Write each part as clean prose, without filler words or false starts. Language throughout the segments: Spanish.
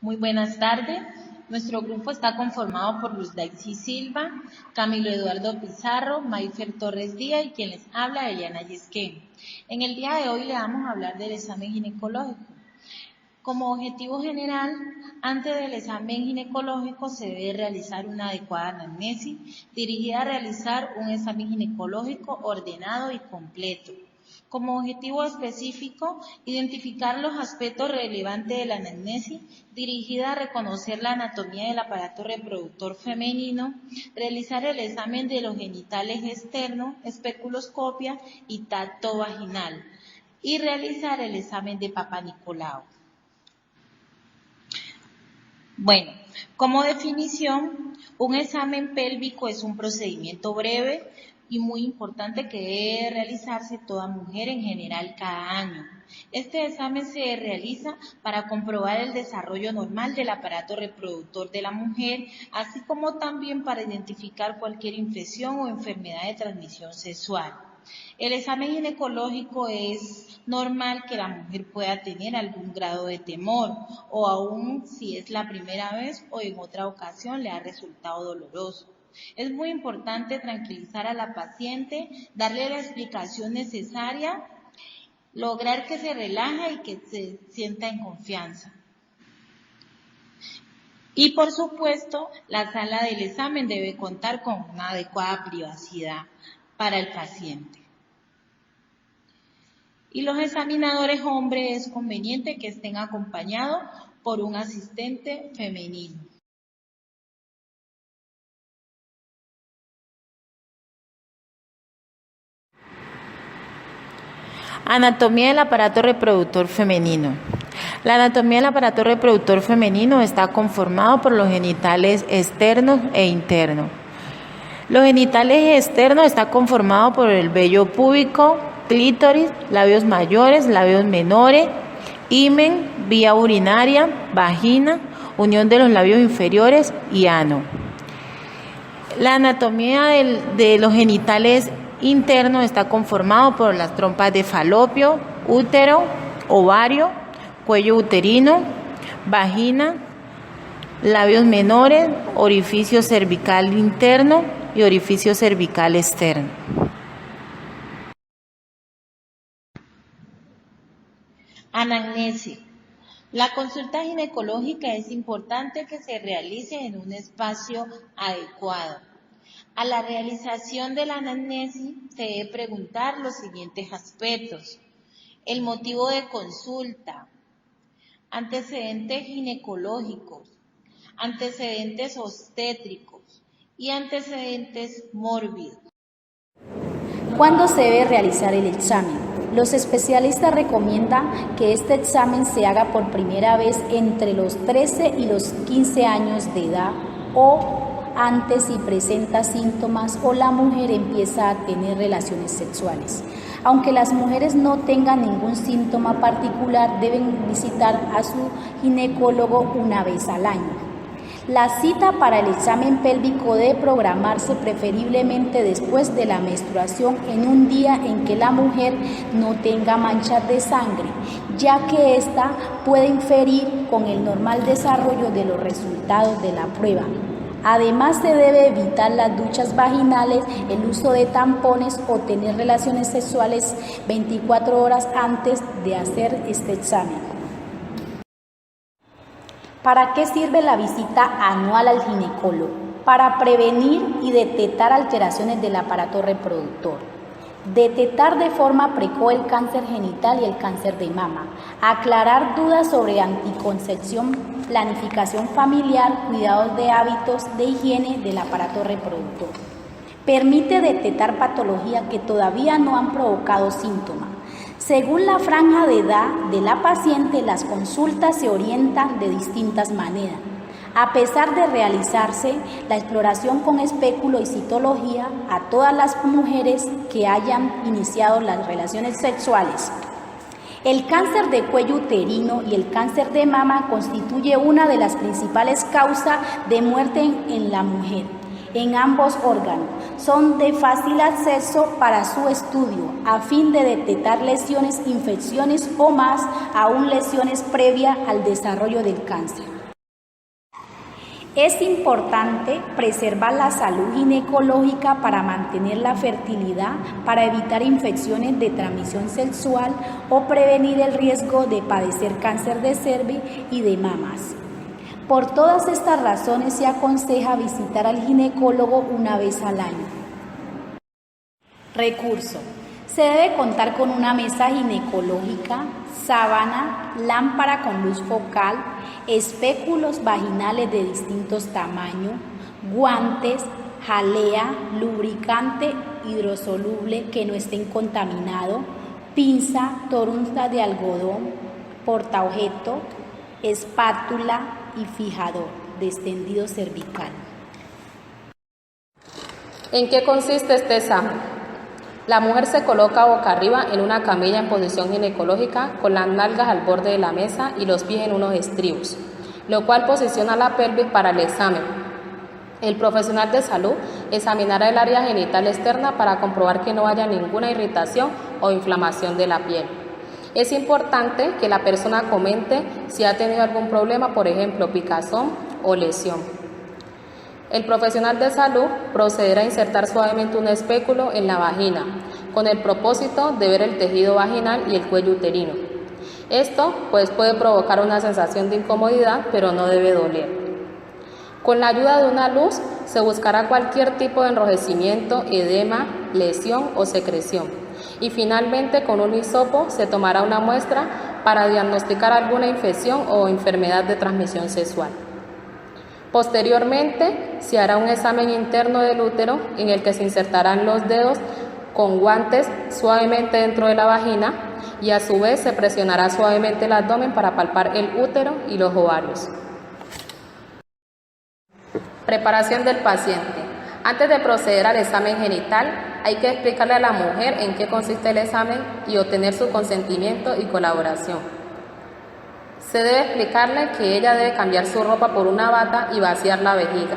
Muy buenas tardes. Nuestro grupo está conformado por Luz Daisy Silva, Camilo Eduardo Pizarro, Mayfer Torres Díaz y quien les habla, Eliana Yesquén. En el día de hoy le vamos a hablar del examen ginecológico. Como objetivo general, antes del examen ginecológico se debe realizar una adecuada anamnesis dirigida a realizar un examen ginecológico ordenado y completo. Como objetivo específico, identificar los aspectos relevantes de la anamnesis dirigida a reconocer la anatomía del aparato reproductor femenino, realizar el examen de los genitales externos, especuloscopia y tacto vaginal, y realizar el examen de Papá Nicolau. Bueno, como definición, un examen pélvico es un procedimiento breve y muy importante que debe realizarse toda mujer en general cada año. Este examen se realiza para comprobar el desarrollo normal del aparato reproductor de la mujer, así como también para identificar cualquier infección o enfermedad de transmisión sexual. El examen ginecológico es normal que la mujer pueda tener algún grado de temor o aún si es la primera vez o en otra ocasión le ha resultado doloroso. Es muy importante tranquilizar a la paciente, darle la explicación necesaria, lograr que se relaje y que se sienta en confianza. Y por supuesto, la sala del examen debe contar con una adecuada privacidad para el paciente. Y los examinadores hombres es conveniente que estén acompañados por un asistente femenino. Anatomía del aparato reproductor femenino. La anatomía del aparato reproductor femenino está conformado por los genitales externos e internos. Los genitales externos están conformados por el vello púbico, clítoris, labios mayores, labios menores, himen, vía urinaria, vagina, unión de los labios inferiores y ano. La anatomía de los genitales internos está conformado por las trompas de falopio, útero, ovario, cuello uterino, vagina, labios menores, orificio cervical interno y orificio cervical externo. Anamnesis. La consulta ginecológica es importante que se realice en un espacio adecuado. A la realización de la anamnesis se debe preguntar los siguientes aspectos: el motivo de consulta, antecedentes ginecológicos, antecedentes obstétricos y antecedentes mórbidos. ¿Cuándo se debe realizar el examen? Los especialistas recomiendan que este examen se haga por primera vez entre los 13 y los 15 años de edad o antes si presenta síntomas o la mujer empieza a tener relaciones sexuales. Aunque las mujeres no tengan ningún síntoma particular, deben visitar a su ginecólogo una vez al año. La cita para el examen pélvico debe programarse preferiblemente después de la menstruación en un día en que la mujer no tenga manchas de sangre, ya que ésta puede inferir con el normal desarrollo de los resultados de la prueba. Además, se debe evitar las duchas vaginales, el uso de tampones o tener relaciones sexuales 24 horas antes de hacer este examen. ¿Para qué sirve la visita anual al ginecólogo? Para prevenir y detectar alteraciones del aparato reproductor, detectar de forma precoz el cáncer genital y el cáncer de mama, aclarar dudas sobre anticoncepción, planificación familiar, cuidados de hábitos de higiene del aparato reproductor. Permite detectar patologías que todavía no han provocado síntomas. Según la franja de edad de la paciente, las consultas se orientan de distintas maneras. A pesar de realizarse la exploración con espéculo y citología a todas las mujeres que hayan iniciado las relaciones sexuales, el cáncer de cuello uterino y el cáncer de mama constituye una de las principales causas de muerte en la mujer. En ambos órganos son de fácil acceso para su estudio a fin de detectar lesiones, infecciones o más aún lesiones previas al desarrollo del cáncer. Es importante preservar la salud ginecológica para mantener la fertilidad, para evitar infecciones de transmisión sexual o prevenir el riesgo de padecer cáncer de cervix y de mamas. Por todas estas razones se aconseja visitar al ginecólogo una vez al año. Recurso. Se debe contar con una mesa ginecológica, sábana, lámpara con luz focal, espéculos vaginales de distintos tamaños, guantes, jalea, lubricante hidrosoluble que no estén contaminado, pinza, toronja de algodón, portaobjeto, espátula y fijador de extendido cervical. ¿En qué consiste este examen? La mujer se coloca boca arriba en una camilla en posición ginecológica con las nalgas al borde de la mesa y los pies en unos estribos, lo cual posiciona la pelvis para el examen. El profesional de salud examinará el área genital externa para comprobar que no haya ninguna irritación o inflamación de la piel. Es importante que la persona comente si ha tenido algún problema, por ejemplo, picazón o lesión. El profesional de salud procederá a insertar suavemente un espéculo en la vagina, con el propósito de ver el tejido vaginal y el cuello uterino. Esto puede provocar una sensación de incomodidad, pero no debe doler. Con la ayuda de una luz se buscará cualquier tipo de enrojecimiento, edema, lesión o secreción. Y finalmente, con un hisopo se tomará una muestra para diagnosticar alguna infección o enfermedad de transmisión sexual. Posteriormente, se hará un examen interno del útero en el que se insertarán los dedos con guantes suavemente dentro de la vagina y a su vez se presionará suavemente el abdomen para palpar el útero y los ovarios. Preparación del paciente. Antes de proceder al examen genital, hay que explicarle a la mujer en qué consiste el examen y obtener su consentimiento y colaboración. Se debe explicarle que ella debe cambiar su ropa por una bata y vaciar la vejiga.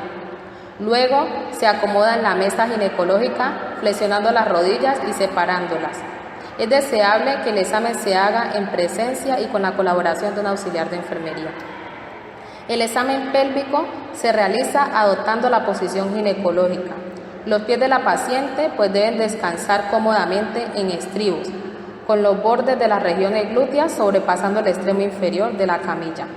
Luego se acomoda en la mesa ginecológica, flexionando las rodillas y separándolas. Es deseable que el examen se haga en presencia y con la colaboración de un auxiliar de enfermería. El examen pélvico se realiza adoptando la posición ginecológica. Los pies de la paciente deben descansar cómodamente en estribos, con los bordes de las regiones glúteas sobrepasando el extremo inferior de la camilla,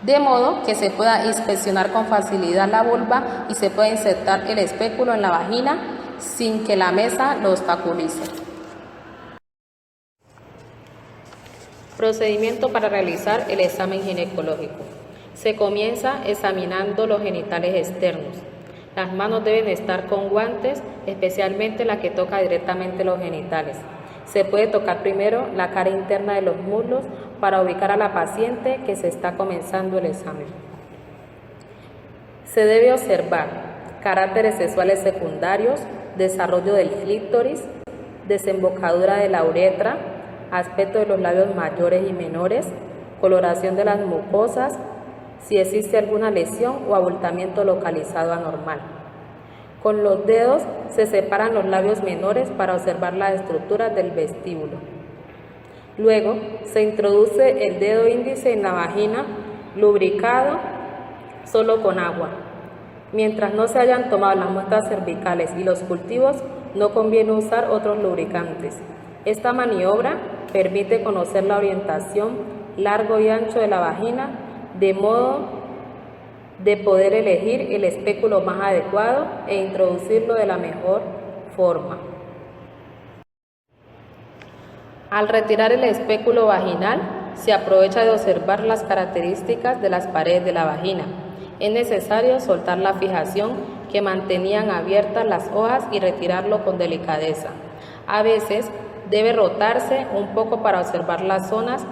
de modo que se pueda inspeccionar con facilidad la vulva y se pueda insertar el espéculo en la vagina sin que la mesa lo obstaculice. Procedimiento para realizar el examen ginecológico. Se comienza examinando los genitales externos. Las manos deben estar con guantes, especialmente la que toca directamente los genitales. Se puede tocar primero la cara interna de los muslos para ubicar a la paciente que se está comenzando el examen. Se debe observar caracteres sexuales secundarios, desarrollo del clítoris, desembocadura de la uretra, aspecto de los labios mayores y menores, coloración de las mucosas, si existe alguna lesión o abultamiento localizado anormal. Con los dedos se separan los labios menores para observar la estructura del vestíbulo. Luego se introduce el dedo índice en la vagina, lubricado solo con agua. Mientras no se hayan tomado las muestras cervicales y los cultivos, no conviene usar otros lubricantes. Esta maniobra permite conocer la orientación, largo y ancho de la vagina, de modo de poder elegir el espéculo más adecuado e introducirlo de la mejor forma. Al retirar el espéculo vaginal, se aprovecha de observar las características de las paredes de la vagina. Es necesario soltar la fijación que mantenían abiertas las hojas y retirarlo con delicadeza. A veces debe rotarse un poco para observar las zonas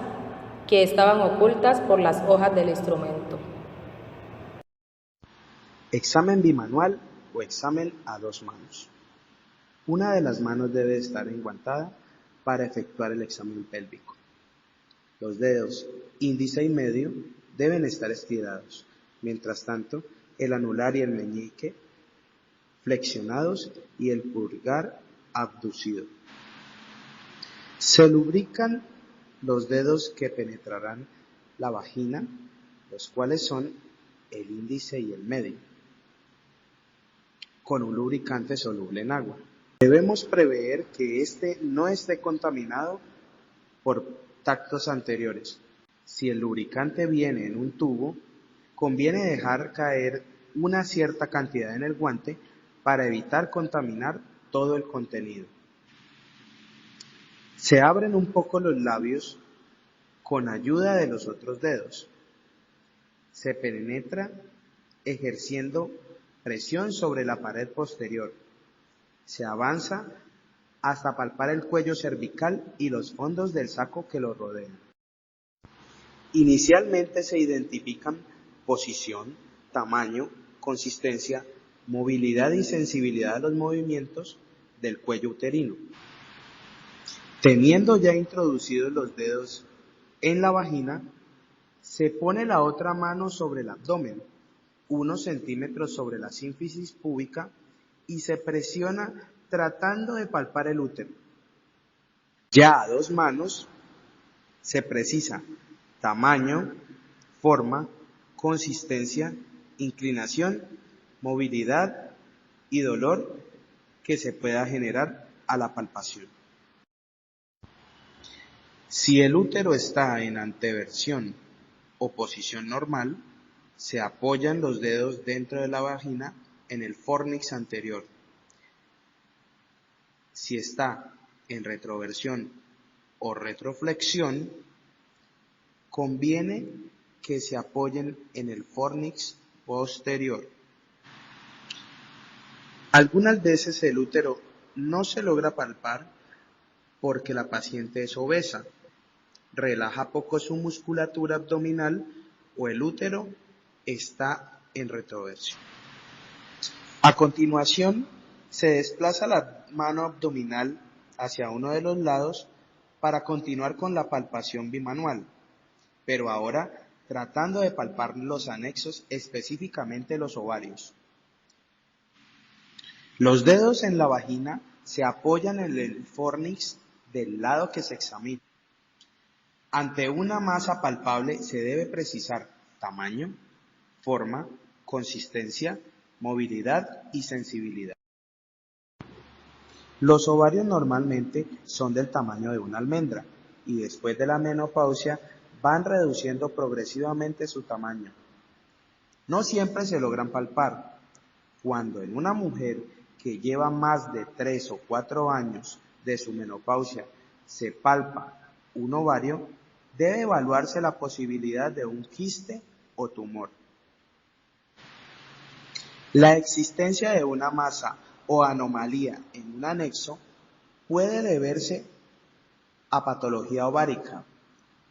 que estaban ocultas por las hojas del instrumento. Examen bimanual o examen a dos manos. Una de las manos debe estar enguantada para efectuar el examen pélvico. Los dedos índice y medio deben estar estirados. Mientras tanto, el anular y el meñique flexionados y el pulgar abducido. Se lubrican los dedos que penetrarán la vagina, los cuales son el índice y el medio, con un lubricante soluble en agua. Debemos prever que este no esté contaminado por tactos anteriores. Si el lubricante viene en un tubo, conviene dejar caer una cierta cantidad en el guante para evitar contaminar todo el contenido. Se abren un poco los labios con ayuda de los otros dedos. Se penetra ejerciendo presión sobre la pared posterior. Se avanza hasta palpar el cuello cervical y los fondos del saco que lo rodean. Inicialmente se identifican posición, tamaño, consistencia, movilidad y sensibilidad a los movimientos del cuello uterino. Teniendo ya introducidos los dedos en la vagina, se pone la otra mano sobre el abdomen, unos centímetros sobre la sínfisis púbica, y se presiona tratando de palpar el útero. Ya a 2 manos se precisa tamaño, forma, consistencia, inclinación, movilidad y dolor que se pueda generar a la palpación. Si el útero está en anteversión o posición normal, se apoyan los dedos dentro de la vagina en el fornix anterior. Si está en retroversión o retroflexión, conviene que se apoyen en el fornix posterior. Algunas veces el útero no se logra palpar porque la paciente es obesa, relaja poco su musculatura abdominal o el útero está en retroversión. A continuación, se desplaza la mano abdominal hacia uno de los lados para continuar con la palpación bimanual, pero ahora tratando de palpar los anexos, específicamente los ovarios. Los dedos en la vagina se apoyan en el fornix del lado que se examina. Ante una masa palpable se debe precisar tamaño, forma, consistencia, movilidad y sensibilidad. Los ovarios normalmente son del tamaño de una almendra y después de la menopausia van reduciendo progresivamente su tamaño. No siempre se logran palpar. Cuando en una mujer que lleva más de 3 o 4 años de su menopausia se palpa un ovario, debe evaluarse la posibilidad de un quiste o tumor. La existencia de una masa o anomalía en un anexo puede deberse a patología ovárica,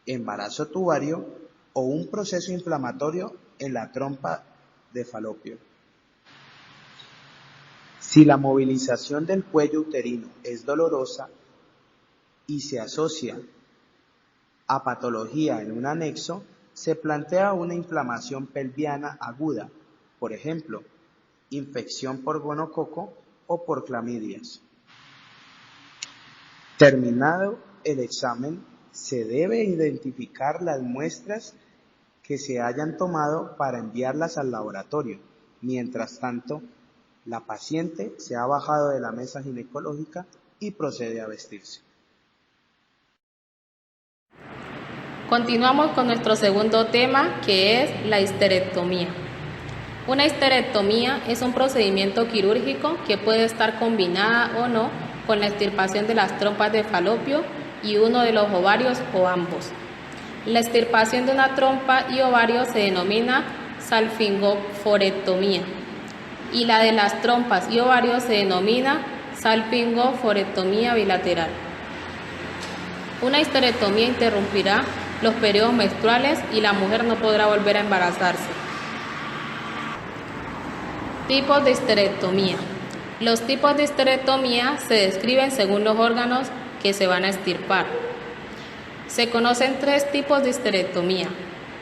embarazo tubario o un proceso inflamatorio en la trompa de falopio. Si la movilización del cuello uterino es dolorosa y se asocia a patología en un anexo, se plantea una inflamación pelviana aguda, por ejemplo, infección por gonococo o por clamidias. Terminado el examen, se debe identificar las muestras que se hayan tomado para enviarlas al laboratorio. Mientras tanto, la paciente se ha bajado de la mesa ginecológica y procede a vestirse. Continuamos con nuestro segundo tema, que es la histerectomía. Una histerectomía es un procedimiento quirúrgico que puede estar combinada o no con la extirpación de las trompas de falopio y uno de los ovarios o ambos. La extirpación de una trompa y ovario se denomina salpingoforectomía y la de las trompas y ovarios se denomina salpingoforectomía bilateral. Una histerectomía interrumpirá los periodos menstruales y la mujer no podrá volver a embarazarse. Tipos de histerectomía. Los tipos de histerectomía se describen según los órganos que se van a extirpar. Se conocen 3 tipos de histerectomía: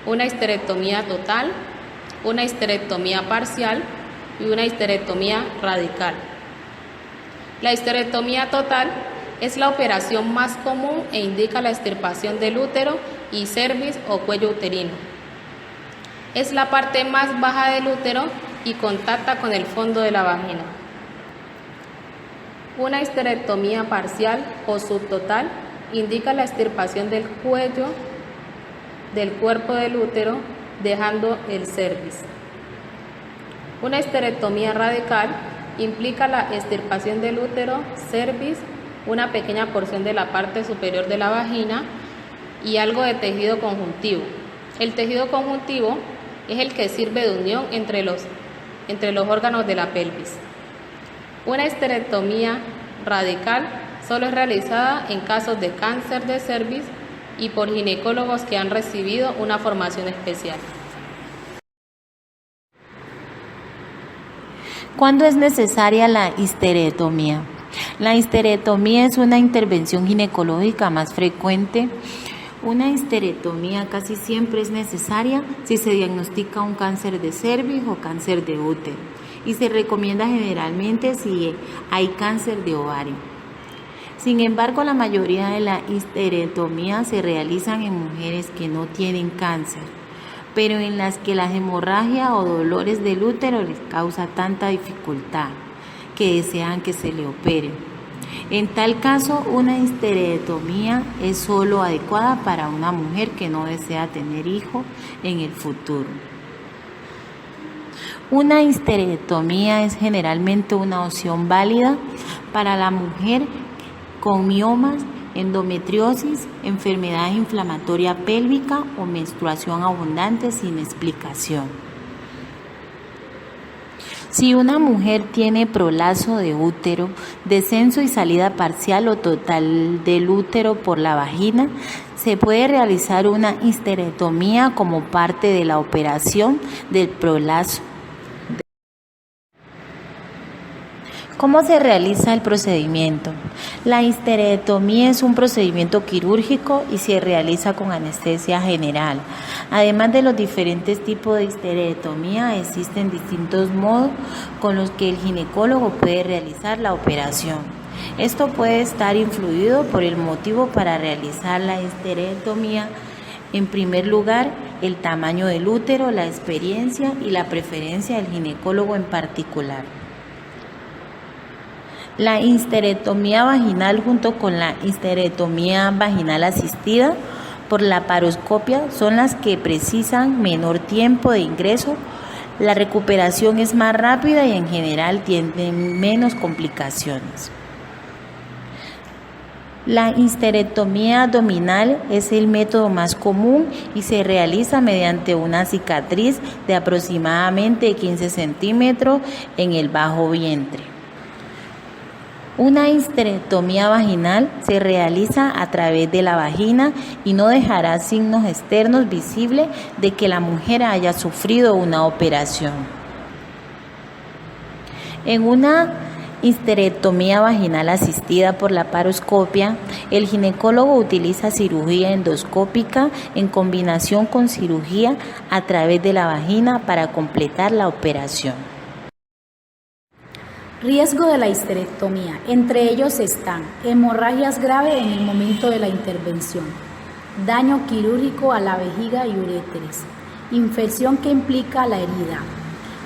una histerectomía total, una histerectomía parcial y una histerectomía radical. La histerectomía total es la operación más común e indica la extirpación del útero y cervix o cuello uterino. Es la parte más baja del útero y contacta con el fondo de la vagina. Una histerectomía parcial o subtotal indica la extirpación del cuello del cuerpo del útero, dejando el cervix. Una histerectomía radical implica la extirpación del útero, cervix, una pequeña porción de la parte superior de la vagina y algo de tejido conjuntivo. El tejido conjuntivo es el que sirve de unión entre los órganos de la pelvis. Una histerectomía radical solo es realizada en casos de cáncer de cervix y por ginecólogos que han recibido una formación especial. ¿Cuándo es necesaria la histerectomía? La histerectomía es una intervención ginecológica más frecuente. Una histerectomía casi siempre es necesaria si se diagnostica un cáncer de cervix o cáncer de útero y se recomienda generalmente si hay cáncer de ovario. Sin embargo, la mayoría de las histerectomías se realizan en mujeres que no tienen cáncer, pero en las que la hemorragia o dolores del útero les causa tanta dificultad que desean que se le opere. En tal caso, una histerectomía es solo adecuada para una mujer que no desea tener hijos en el futuro. Una histerectomía es generalmente una opción válida para la mujer con miomas, endometriosis, enfermedad inflamatoria pélvica o menstruación abundante sin explicación. Si una mujer tiene prolapso de útero, descenso y salida parcial o total del útero por la vagina, se puede realizar una histerectomía como parte de la operación del prolapso. ¿Cómo se realiza el procedimiento? La histerectomía es un procedimiento quirúrgico y se realiza con anestesia general. Además de los diferentes tipos de histerectomía, existen distintos modos con los que el ginecólogo puede realizar la operación. Esto puede estar influido por el motivo para realizar la histerectomía. En primer lugar, el tamaño del útero, la experiencia y la preferencia del ginecólogo en particular. La histerectomía vaginal junto con la histerectomía vaginal asistida por laparoscopia son las que precisan menor tiempo de ingreso. La recuperación es más rápida y en general tienen menos complicaciones. La histerectomía abdominal es el método más común y se realiza mediante una cicatriz de aproximadamente 15 centímetros en el bajo vientre. Una histerectomía vaginal se realiza a través de la vagina y no dejará signos externos visibles de que la mujer haya sufrido una operación. En una histerectomía vaginal asistida por laparoscopia, el ginecólogo utiliza cirugía endoscópica en combinación con cirugía a través de la vagina para completar la operación. Riesgo de la histerectomía. Entre ellos están hemorragias graves en el momento de la intervención, daño quirúrgico a la vejiga y uréteres, infección que implica la herida.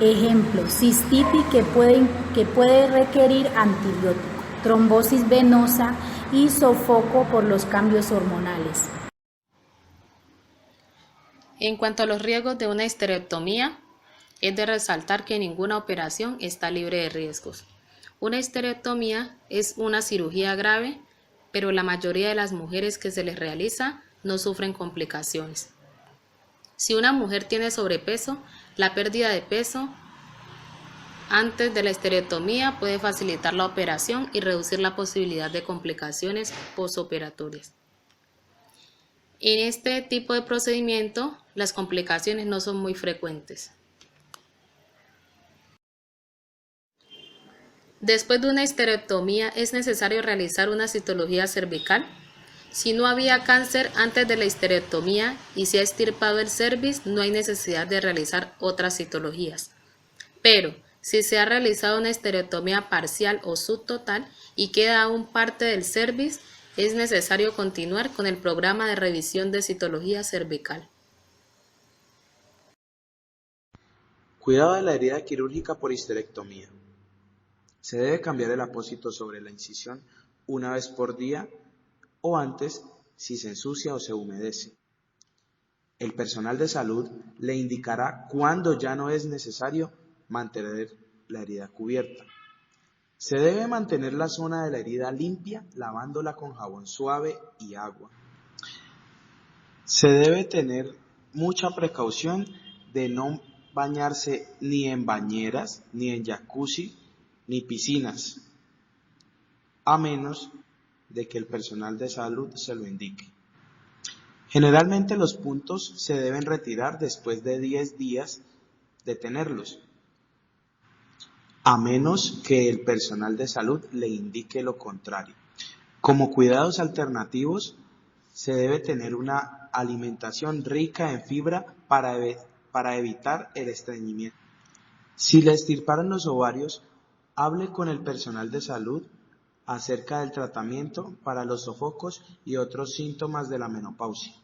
Ejemplo, cistitis que puede requerir antibiótico, trombosis venosa y sofoco por los cambios hormonales. En cuanto a los riesgos de una histerectomía, es de resaltar que ninguna operación está libre de riesgos. Una histerectomía es una cirugía grave, pero la mayoría de las mujeres que se les realiza no sufren complicaciones. Si una mujer tiene sobrepeso, la pérdida de peso antes de la histerectomía puede facilitar la operación y reducir la posibilidad de complicaciones postoperatorias. En este tipo de procedimiento, las complicaciones no son muy frecuentes. Después de una histerectomía, ¿es necesario realizar una citología cervical? Si no había cáncer antes de la histerectomía y se ha extirpado el cervix, no hay necesidad de realizar otras citologías. Pero, si se ha realizado una histerectomía parcial o subtotal y queda aún parte del cervix, es necesario continuar con el programa de revisión de citología cervical. Cuidado de la herida quirúrgica por histerectomía. Se debe cambiar el apósito sobre la incisión una vez por día o antes si se ensucia o se humedece. El personal de salud le indicará cuándo ya no es necesario mantener la herida cubierta. Se debe mantener la zona de la herida limpia, lavándola con jabón suave y agua. Se debe tener mucha precaución de no bañarse ni en bañeras, ni en jacuzzi, ni piscinas, a menos de que el personal de salud se lo indique. Generalmente los puntos se deben retirar después de 10 días de tenerlos, a menos que el personal de salud le indique lo contrario. Como cuidados alternativos, se debe tener una alimentación rica en fibra para evitar el estreñimiento. Si le extirparon los ovarios, hable con el personal de salud acerca del tratamiento para los sofocos y otros síntomas de la menopausia.